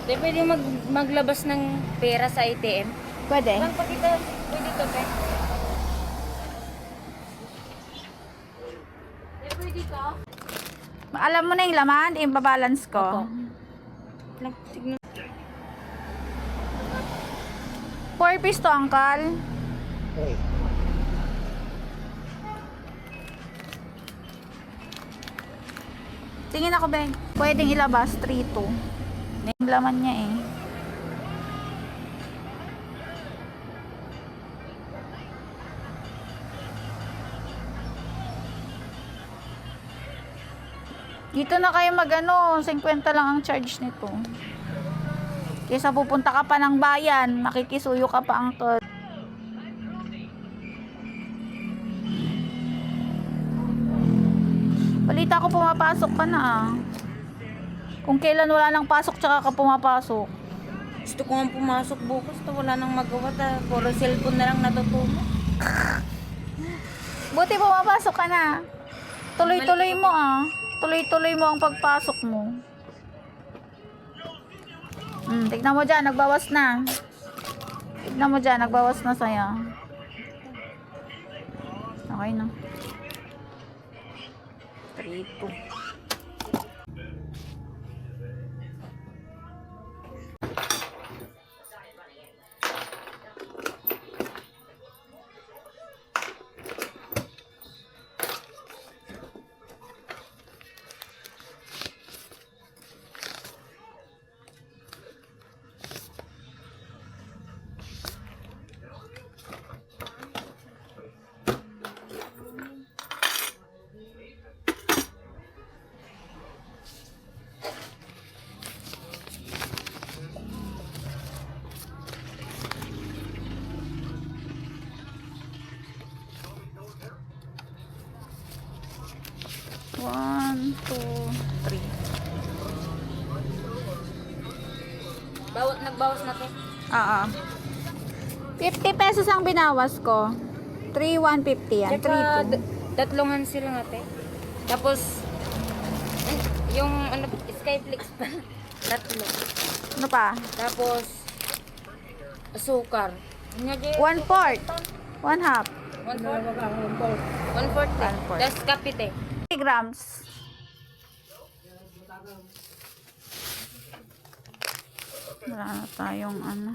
Di pwede maglabas ng pera sa ATM? Pwede. Bang pakita, pwede to, pe? Di pwede to? Alam mo na yung laman, ibabalance ko. Opo. Tignan. 4 piece to, uncle. Tingin ako, Ben. Pwedeng ilabas, 3-2. Yung laman niya eh. Dito na kayo mag-ano, 50 lang ang charge nito. Kaysa pupunta ka pa ng bayan, makikisuyo ka pa ang tol. Balita ko pumapasok ka na ah. Kung kailan wala nang pasok tsaka ka pumapasok. Gusto ko nga pumasok bukas to, wala nang magawa ta. Puro cellphone na lang natutunan. Buti pumapasok ka na. Tuloy-tuloy mo ah. Tuloy-tuloy mo ang pagpasok mo. Tignan mo dyan, nagbawas na. Tignan mo dyan, nagbawas na saya. Okay na. 3-2. One, two, three. Nagbawas na to. 50 pesos ang binawas ko. 3,150 yan. Tsaka 3,2. tatlongan sila nga, te. Tapos, yung ano, Skyflix pa. Tatlo. Ano pa? Tapos, asukar. 1/4. 1/2. 1/4. 1/4. Tapos kapite. 3 grams. Wala na tayong ano.